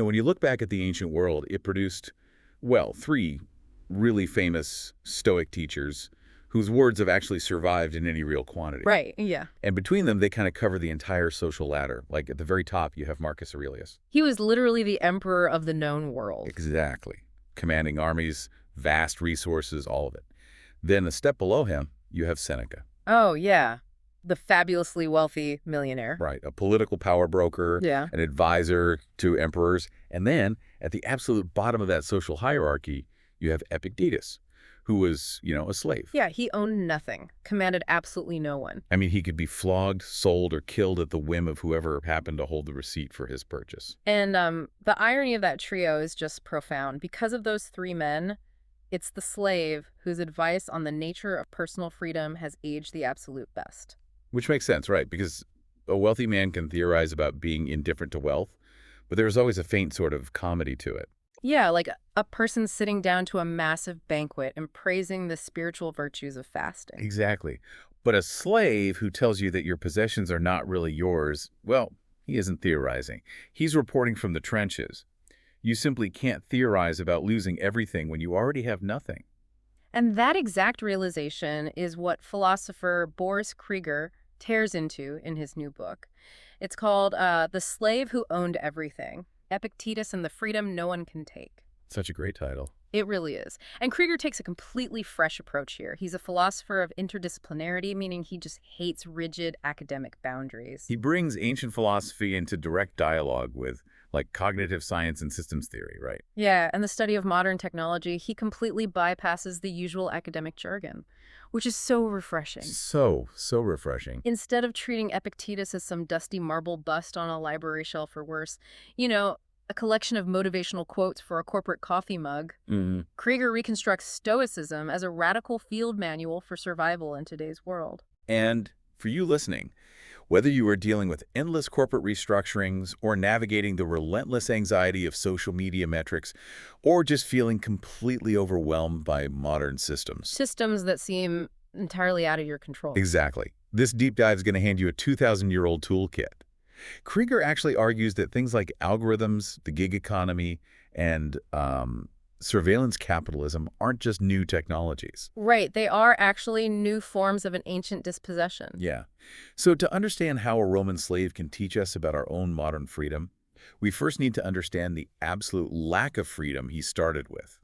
When you look back at the ancient world, it produced, well, three really famous Stoic teachers whose words have actually survived in any real quantity. Right, yeah. And between them, they kind of cover the entire social ladder. Like at the very top, you have Marcus Aurelius. He was literally the emperor of the known world. Exactly. Commanding armies, vast resources, all of it. Then a step below him, you have Seneca. Oh, yeah. The fabulously wealthy millionaire. Right, a political power broker, Yeah. an advisor to emperors. And then at the absolute bottom of that social hierarchy, you have Epictetus, who was, a slave. Yeah, he owned nothing, commanded absolutely no one. I mean, he could be flogged, sold, or killed at the whim of whoever happened to hold the receipt for his purchase. And the irony of that trio is just profound. Because of those three men, it's the slave whose advice on the nature of personal freedom has aged the absolute best. Which makes sense, right? Because a wealthy man can theorize about being indifferent to wealth, but there's always a faint sort of comedy to it. Yeah, like a person sitting down to a massive banquet and praising the spiritual virtues of fasting. Exactly. But a slave who tells you that your possessions are not really yours, well, he isn't theorizing. He's reporting from the trenches. You simply can't theorize about losing everything when you already have nothing. And that exact realization is what philosopher Boris Krieger tears into in his new book. It's called The Slave Who Owned Everything, Epictetus and the Freedom No One Can Take. Such a great title. It really is. And Krieger takes a completely fresh approach here. He's a philosopher of interdisciplinarity, meaning he just hates rigid academic boundaries. He brings ancient philosophy into direct dialogue with, like, cognitive science and systems theory, right? Yeah, and the study of modern technology, he completely bypasses the usual academic jargon, which is so refreshing. So refreshing. Instead of treating Epictetus as some dusty marble bust on a library shelf or worse, a collection of motivational quotes for a corporate coffee mug, Krieger reconstructs Stoicism as a radical field manual for survival in today's world. And for you listening, whether you are dealing with endless corporate restructurings or navigating the relentless anxiety of social media metrics or just feeling completely overwhelmed by modern systems. Systems that seem entirely out of your control. Exactly. This deep dive is going to hand you a 2,000-year-old toolkit. Krieger actually argues that things like algorithms, the gig economy, and surveillance capitalism aren't just new technologies. Right. They are actually new forms of an ancient dispossession. Yeah. So to understand how a Roman slave can teach us about our own modern freedom, we first need to understand the absolute lack of freedom he started with.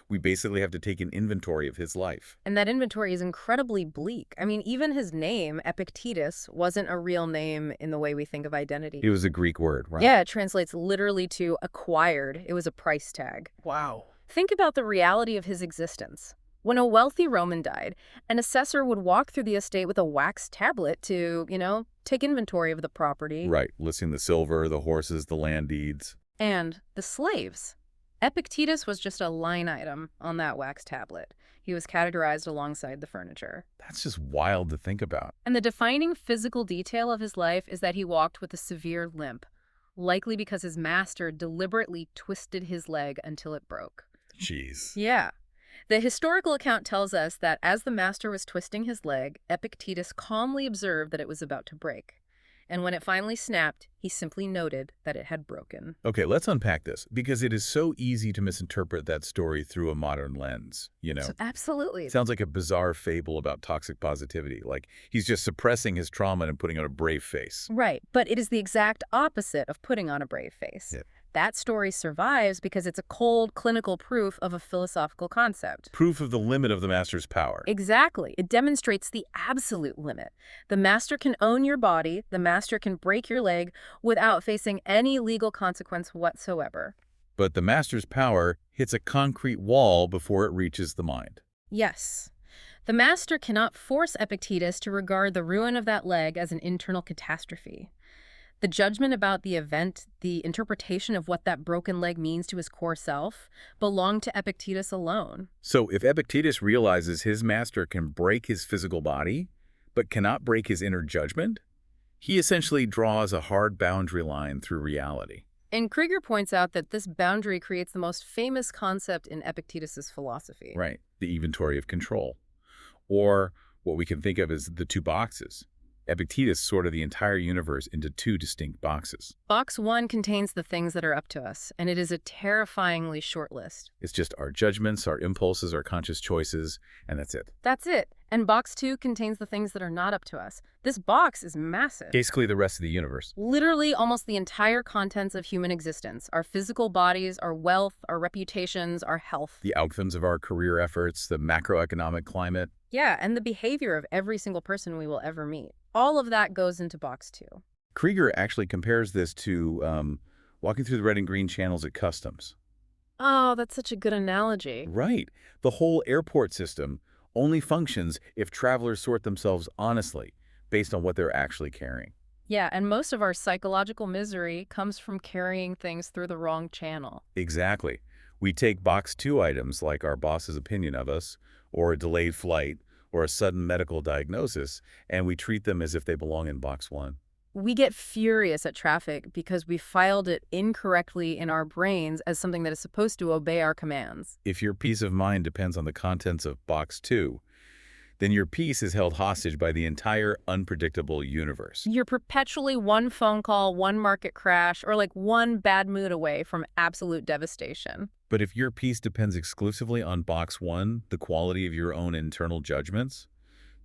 We basically have to take an inventory of his life. And that inventory is incredibly bleak. I mean, even his name, Epictetus, wasn't a real name in the way we think of identity. It was a Greek word, right? Yeah, it translates literally to acquired. It was a price tag. Wow. Think about the reality of his existence. When a wealthy Roman died, an assessor would walk through the estate with a wax tablet to, take inventory of the property. Right, listing the silver, the horses, the land deeds. And the slaves. Epictetus was just a line item on that wax tablet. He was categorized alongside the furniture. That's just wild to think about. And the defining physical detail of his life is that he walked with a severe limp, likely because his master deliberately twisted his leg until it broke. Jeez. Yeah. The historical account tells us that as the master was twisting his leg, Epictetus calmly observed that it was about to break. And when it finally snapped, he simply noted that it had broken. Okay, let's unpack this, because it is so easy to misinterpret that story through a modern lens, Absolutely. It sounds like a bizarre fable about toxic positivity, like he's just suppressing his trauma and putting on a brave face. Right, but it is the exact opposite of putting on a brave face. Yeah. That story survives because it's a cold, clinical proof of a philosophical concept. Proof of the limit of the master's power. Exactly. It demonstrates the absolute limit. The master can own your body, the master can break your leg without facing any legal consequence whatsoever. But the master's power hits a concrete wall before it reaches the mind. Yes. The master cannot force Epictetus to regard the ruin of that leg as an internal catastrophe. The judgment about the event, the interpretation of what that broken leg means to his core self, belonged to Epictetus alone. So if Epictetus realizes his master can break his physical body, but cannot break his inner judgment, he essentially draws a hard boundary line through reality. And Krieger points out that this boundary creates the most famous concept in Epictetus's philosophy. Right, the inventory of control. Or what we can think of as the two boxes. Epictetus sorted the entire universe into two distinct boxes. Box 1 contains the things that are up to us, and it is a terrifyingly short list. It's just our judgments, our impulses, our conscious choices, and that's it. That's it. And box 2 contains the things that are not up to us. This box is massive. Basically the rest of the universe. Literally almost the entire contents of human existence. Our physical bodies, our wealth, our reputations, our health. The outcomes of our career efforts, the macroeconomic climate. Yeah, and the behavior of every single person we will ever meet. All of that goes into box 2. Krieger actually compares this to walking through the red and green channels at customs. Oh, that's such a good analogy. Right. The whole airport system only functions if travelers sort themselves honestly, based on what they're actually carrying. Yeah, and most of our psychological misery comes from carrying things through the wrong channel. Exactly. We take box 2 items like our boss's opinion of us, or a delayed flight, or a sudden medical diagnosis, and we treat them as if they belong in box 1. We get furious at traffic because we filed it incorrectly in our brains as something that is supposed to obey our commands. If your peace of mind depends on the contents of box 2, then your peace is held hostage by the entire unpredictable universe. You're perpetually one phone call, one market crash, or like one bad mood away from absolute devastation. But if your peace depends exclusively on box 1, the quality of your own internal judgments,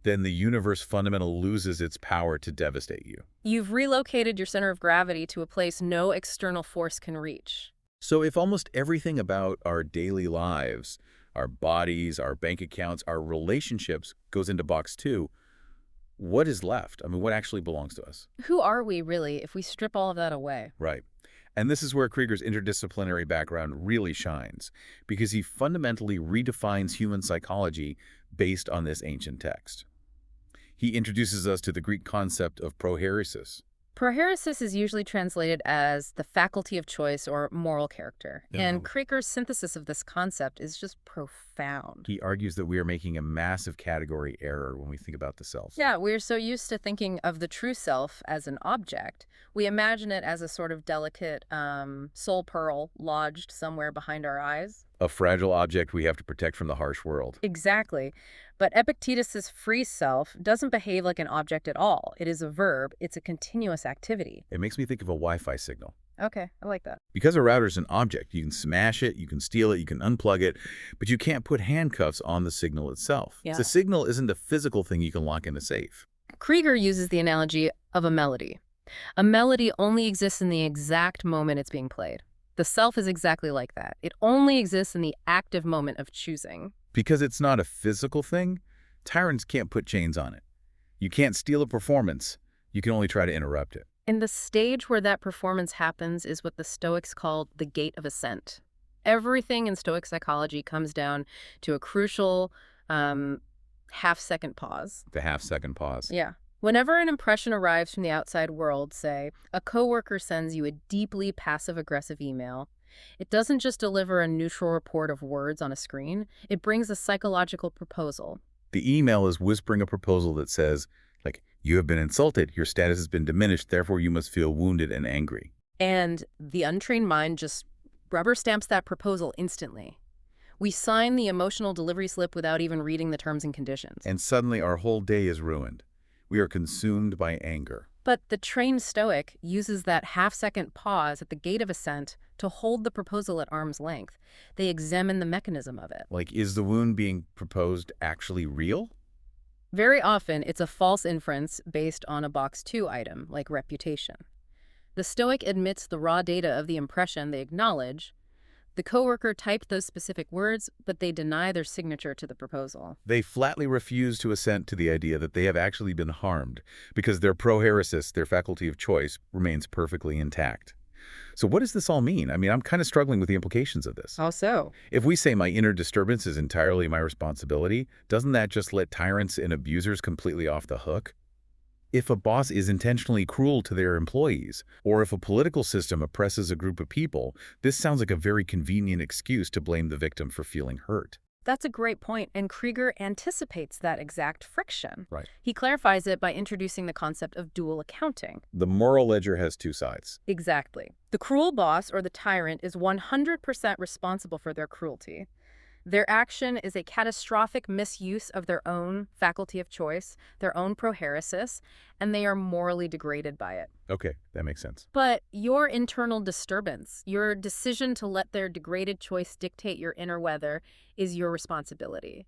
then the universe fundamentally loses its power to devastate you. You've relocated your center of gravity to a place no external force can reach. So if almost everything about our daily lives, our bodies, our bank accounts, our relationships goes into box 2, what is left? I mean, what actually belongs to us? Who are we, really, if we strip all of that away? Right. And this is where Krieger's interdisciplinary background really shines, because he fundamentally redefines human psychology based on this ancient text. He introduces us to the Greek concept of prohairesis. Prohairesis is usually translated as the faculty of choice or moral character. Yeah. And Krieger's synthesis of this concept is just profound. He argues that we are making a massive category error when we think about the self. Yeah, we're so used to thinking of the true self as an object. We imagine it as a sort of delicate soul pearl lodged somewhere behind our eyes. A fragile object we have to protect from the harsh world. Exactly. But Epictetus's free self doesn't behave like an object at all. It is a verb. It's a continuous activity. It makes me think of a Wi-Fi signal. Okay, I like that. Because a router is an object, you can smash it, you can steal it, you can unplug it, but you can't put handcuffs on the signal itself. Yeah. The signal isn't a physical thing you can lock in a safe. Krieger uses the analogy of a melody. A melody only exists in the exact moment it's being played. The self is exactly like that. It only exists in the active moment of choosing. Because it's not a physical thing, tyrants can't put chains on it. You can't steal a performance. You can only try to interrupt it. And the stage where that performance happens is what the Stoics called the gate of assent. Everything in Stoic psychology comes down to a crucial half-second pause. The half-second pause. Yeah. Whenever an impression arrives from the outside world, say, a coworker sends you a deeply passive-aggressive email, it doesn't just deliver a neutral report of words on a screen, it brings a psychological proposal. The email is whispering a proposal that says, like, you have been insulted, your status has been diminished, therefore you must feel wounded and angry. And the untrained mind just rubber stamps that proposal instantly. We sign the emotional delivery slip without even reading the terms and conditions. And suddenly our whole day is ruined. We are consumed by anger. But the trained Stoic uses that half-second pause at the gate of assent to hold the proposal at arm's length. They examine the mechanism of it. Like, is the wound being proposed actually real? Very often, it's a false inference based on a box 2 item, like reputation. The Stoic admits the raw data of the impression they acknowledge. The coworker typed those specific words, but they deny their signature to the proposal. They flatly refuse to assent to the idea that they have actually been harmed because their prohairesis, their faculty of choice, remains perfectly intact. So what does this all mean? I mean, I'm kind of struggling with the implications of this. How so? If we say my inner disturbance is entirely my responsibility, doesn't that just let tyrants and abusers completely off the hook? If a boss is intentionally cruel to their employees, or if a political system oppresses a group of people, this sounds like a very convenient excuse to blame the victim for feeling hurt. That's a great point, and Krieger anticipates that exact friction. Right. He clarifies it by introducing the concept of dual accounting. The moral ledger has two sides. Exactly. The cruel boss or the tyrant is 100% responsible for their cruelty. Their action is a catastrophic misuse of their own faculty of choice, their own prohairesis, and they are morally degraded by it. Okay, that makes sense. But your internal disturbance, your decision to let their degraded choice dictate your inner weather, is your responsibility.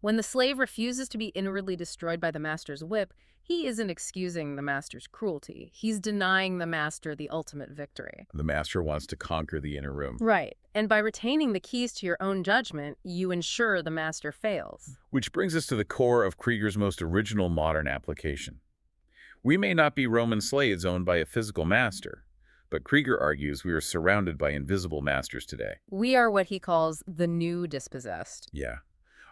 When the slave refuses to be inwardly destroyed by the master's whip, he isn't excusing the master's cruelty. He's denying the master the ultimate victory. The master wants to conquer the inner room. Right. And by retaining the keys to your own judgment, you ensure the master fails. Which brings us to the core of Krieger's most original modern application. We may not be Roman slaves owned by a physical master, but Krieger argues we are surrounded by invisible masters today. We are what he calls the new dispossessed. Yeah.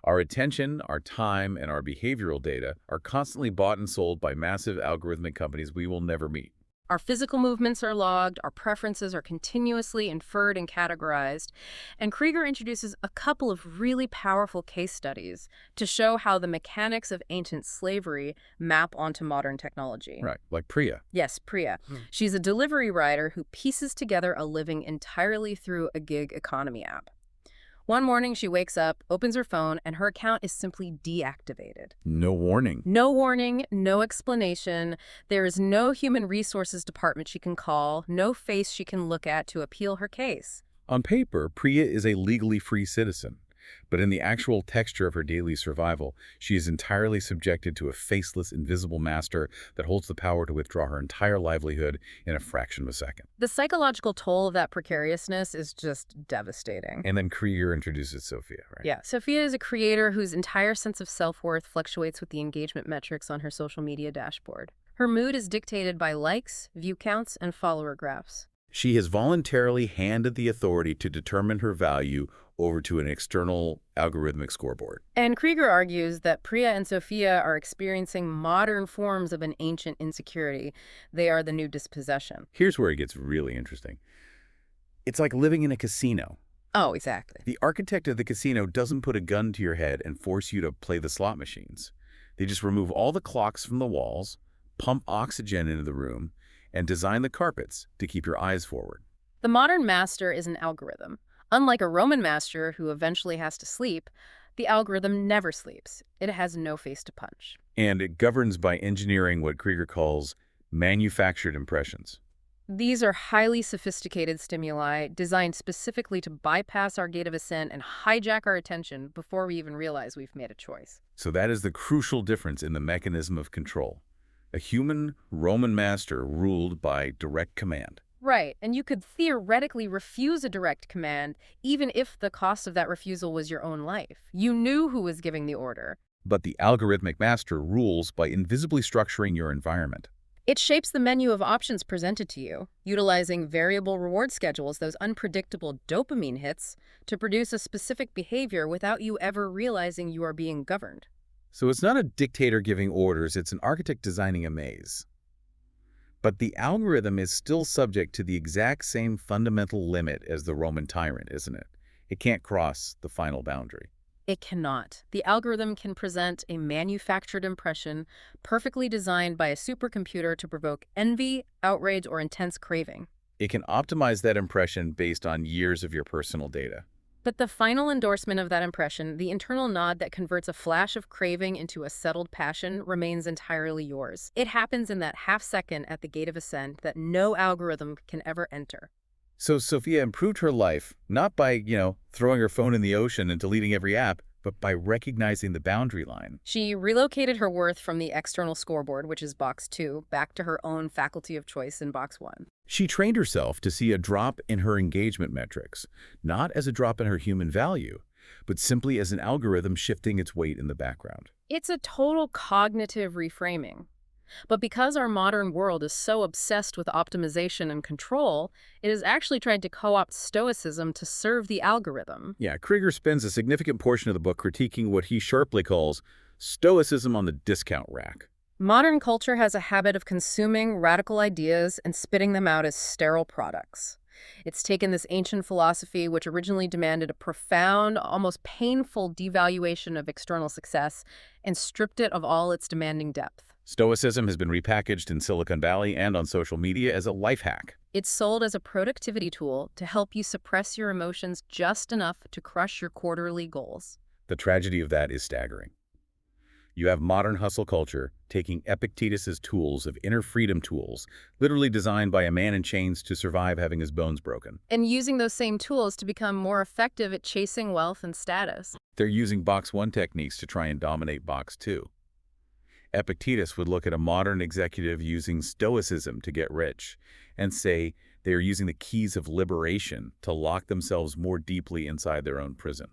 Our attention, our time, and our behavioral data are constantly bought and sold by massive algorithmic companies we will never meet. Our physical movements are logged, our preferences are continuously inferred and categorized, and Krieger introduces a couple of really powerful case studies to show how the mechanics of ancient slavery map onto modern technology. Right, like Priya. Yes, Priya. She's a delivery rider who pieces together a living entirely through a gig economy app. One morning, she wakes up, opens her phone, and her account is simply deactivated. No warning. No warning, no explanation. There is no human resources department she can call, no face she can look at to appeal her case. On paper, Priya is a legally free citizen, but in the actual texture of her daily survival, she is entirely subjected to a faceless, invisible master that holds the power to withdraw her entire livelihood in a fraction of a second. The psychological toll of that precariousness is just devastating. And then Krieger introduces Sophia, right? Yeah, Sophia is a creator whose entire sense of self-worth fluctuates with the engagement metrics on her social media dashboard. Her mood is dictated by likes, view counts, and follower graphs. She has voluntarily handed the authority to determine her value over to an external algorithmic scoreboard. And Krieger argues that Priya and Sophia are experiencing modern forms of an ancient insecurity. They are the new dispossession. Here's where it gets really interesting. It's like living in a casino. Oh, exactly. The architect of the casino doesn't put a gun to your head and force you to play the slot machines. They just remove all the clocks from the walls, pump oxygen into the room, and design the carpets to keep your eyes forward. The modern master is an algorithm. Unlike a Roman master who eventually has to sleep, the algorithm never sleeps. It has no face to punch. And it governs by engineering what Krieger calls manufactured impressions. These are highly sophisticated stimuli designed specifically to bypass our gate of assent and hijack our attention before we even realize we've made a choice. So that is the crucial difference in the mechanism of control. A human Roman master ruled by direct command. Right, and you could theoretically refuse a direct command, even if the cost of that refusal was your own life. You knew who was giving the order. But the algorithmic master rules by invisibly structuring your environment. It shapes the menu of options presented to you, utilizing variable reward schedules, those unpredictable dopamine hits, to produce a specific behavior without you ever realizing you are being governed. So it's not a dictator giving orders, it's an architect designing a maze. But the algorithm is still subject to the exact same fundamental limit as the Roman tyrant, isn't it? It can't cross the final boundary. It cannot. The algorithm can present a manufactured impression perfectly designed by a supercomputer to provoke envy, outrage, or intense craving. It can optimize that impression based on years of your personal data. But the final endorsement of that impression, the internal nod that converts a flash of craving into a settled passion, remains entirely yours. It happens in that half second at the gate of assent that no algorithm can ever enter. So Sophia improved her life, not by, throwing her phone in the ocean and deleting every app, but by recognizing the boundary line. She relocated her worth from the external scoreboard, which is box 2, back to her own faculty of choice in box 1. She trained herself to see a drop in her engagement metrics, not as a drop in her human value, but simply as an algorithm shifting its weight in the background. It's a total cognitive reframing. But because our modern world is so obsessed with optimization and control, it has actually tried to co-opt Stoicism to serve the algorithm. Yeah, Krieger spends a significant portion of the book critiquing what he sharply calls Stoicism on the discount rack. Modern culture has a habit of consuming radical ideas and spitting them out as sterile products. It's taken this ancient philosophy, which originally demanded a profound, almost painful devaluation of external success, and stripped it of all its demanding depth. Stoicism has been repackaged in Silicon Valley and on social media as a life hack. It's sold as a productivity tool to help you suppress your emotions just enough to crush your quarterly goals. The tragedy of that is staggering. You have modern hustle culture taking Epictetus's tools of inner freedom tools, literally designed by a man in chains to survive having his bones broken. And using those same tools to become more effective at chasing wealth and status. They're using box one techniques to try and dominate box two. Epictetus would look at a modern executive using Stoicism to get rich and say they are using the keys of liberation to lock themselves more deeply inside their own prison.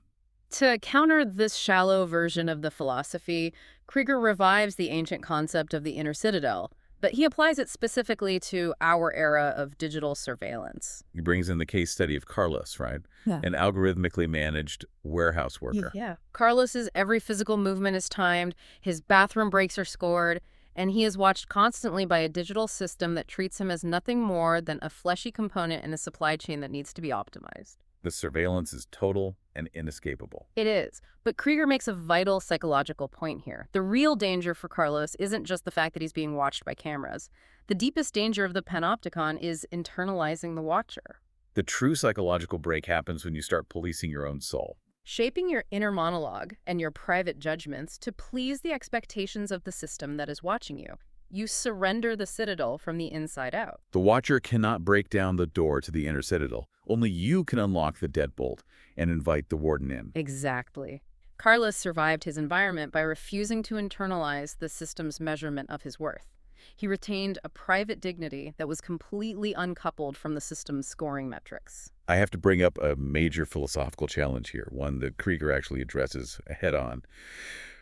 To counter this shallow version of the philosophy, Krieger revives the ancient concept of the inner citadel, but he applies it specifically to our era of digital surveillance. He brings in the case study of Carlos, right? Yeah. An algorithmically managed warehouse worker. Yeah. Carlos's every physical movement is timed, his bathroom breaks are scored, and he is watched constantly by a digital system that treats him as nothing more than a fleshy component in a supply chain that needs to be optimized. The surveillance is total and inescapable. It is, but Krieger makes a vital psychological point here. The real danger for Carlos isn't just the fact that he's being watched by cameras. The deepest danger of the panopticon is internalizing the watcher. The true psychological break happens when you start policing your own soul. Shaping your inner monologue and your private judgments to please the expectations of the system that is watching you. You surrender the citadel from the inside out. The watcher cannot break down the door to the inner citadel. Only you can unlock the deadbolt and invite the warden in. Exactly. Carlos survived his environment by refusing to internalize the system's measurement of his worth. He retained a private dignity that was completely uncoupled from the system's scoring metrics. I have to bring up a major philosophical challenge here, one that Krieger actually addresses head-on.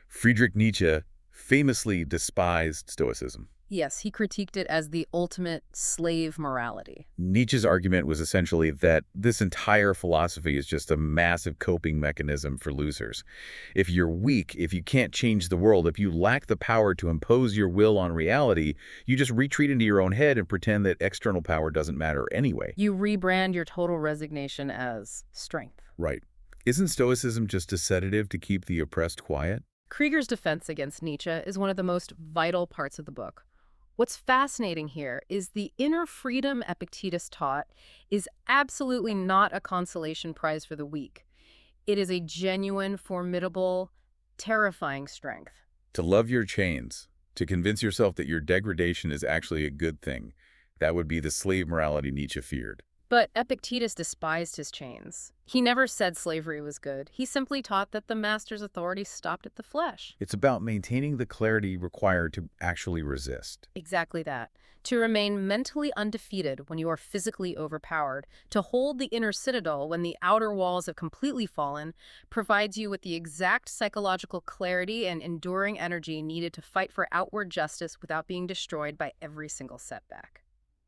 Friedrich Nietzsche famously despised Stoicism. Yes, he critiqued it as the ultimate slave morality. Nietzsche's argument was essentially that this entire philosophy is just a massive coping mechanism for losers. If you're weak, if you can't change the world, if you lack the power to impose your will on reality, you just retreat into your own head and pretend that external power doesn't matter anyway. You rebrand your total resignation as strength. Right. Isn't Stoicism just a sedative to keep the oppressed quiet? Krieger's defense against Nietzsche is one of the most vital parts of the book. What's fascinating here is the inner freedom Epictetus taught is absolutely not a consolation prize for the weak. It is a genuine, formidable, terrifying strength. To love your chains, to convince yourself that your degradation is actually a good thing, that would be the slave morality Nietzsche feared. But Epictetus despised his chains. He never said slavery was good. He simply taught that the master's authority stopped at the flesh. It's about maintaining the clarity required to actually resist. Exactly that. To remain mentally undefeated when you are physically overpowered, to hold the inner citadel when the outer walls have completely fallen, provides you with the exact psychological clarity and enduring energy needed to fight for outward justice without being destroyed by every single setback.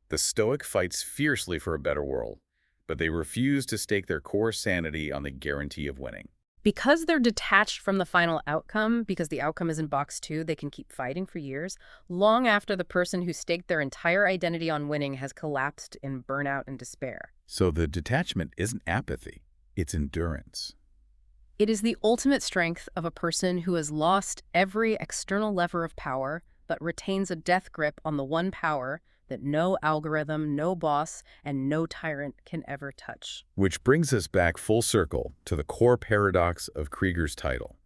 The Stoic fights fiercely for a better world, but they refuse to stake their core sanity on the guarantee of winning. Because they're detached from the final outcome, because the outcome is in box 2, they can keep fighting for years, long after the person who staked their entire identity on winning has collapsed in burnout and despair. So the detachment isn't apathy, it's endurance. It is the ultimate strength of a person who has lost every external lever of power, but retains a death grip on the one power that no algorithm, no boss, and no tyrant can ever touch. Which brings us back full circle to the core paradox of Krieger's title,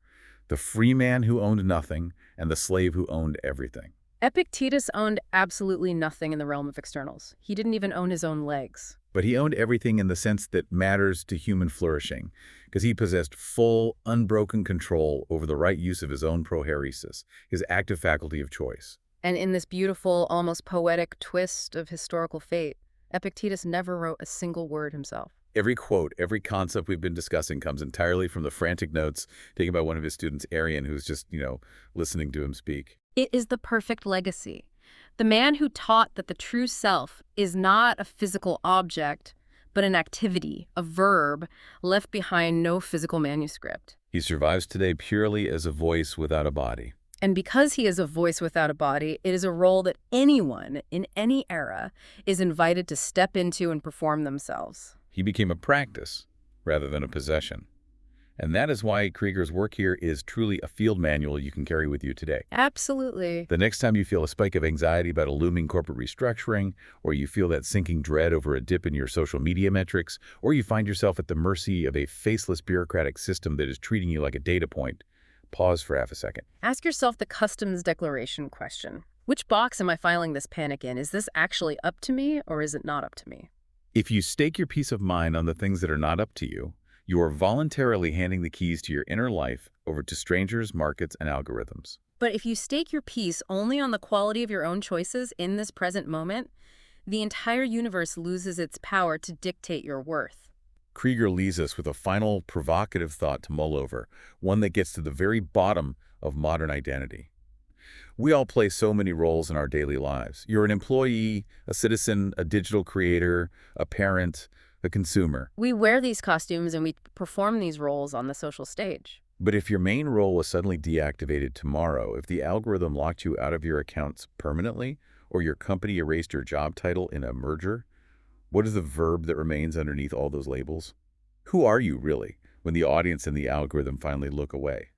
the free man who owned nothing and the slave who owned everything. Epictetus owned absolutely nothing in the realm of externals. He didn't even own his own legs. But he owned everything in the sense that matters to human flourishing, because he possessed full, unbroken control over the right use of his own prohairesis, his active faculty of choice. And in this beautiful, almost poetic twist of historical fate, Epictetus never wrote a single word himself. Every quote, every concept we've been discussing comes entirely from the frantic notes taken by one of his students, Arian, who's just, listening to him speak. It is the perfect legacy. The man who taught that the true self is not a physical object, but an activity, a verb, left behind no physical manuscript. He survives today purely as a voice without a body. And because he is a voice without a body, it is a role that anyone in any era is invited to step into and perform themselves. He became a practice rather than a possession. And that is why Krieger's work here is truly a field manual you can carry with you today. Absolutely. The next time you feel a spike of anxiety about a looming corporate restructuring, or you feel that sinking dread over a dip in your social media metrics, or you find yourself at the mercy of a faceless bureaucratic system that is treating you like a data point, pause for half a second. Ask yourself the customs declaration question. Which box am I filing this panic in? Is this actually up to me or is it not up to me? If you stake your peace of mind on the things that are not up to you, you are voluntarily handing the keys to your inner life over to strangers, markets, and algorithms. But if you stake your peace only on the quality of your own choices in this present moment, the entire universe loses its power to dictate your worth. Krieger leaves us with a final provocative thought to mull over, one that gets to the very bottom of modern identity. We all play so many roles in our daily lives. You're an employee, a citizen, a digital creator, a parent, a consumer. We wear these costumes and we perform these roles on the social stage. But if your main role was suddenly deactivated tomorrow, if the algorithm locked you out of your accounts permanently, or your company erased your job title in a merger, what is the verb that remains underneath all those labels? Who are you, really, when the audience and the algorithm finally look away?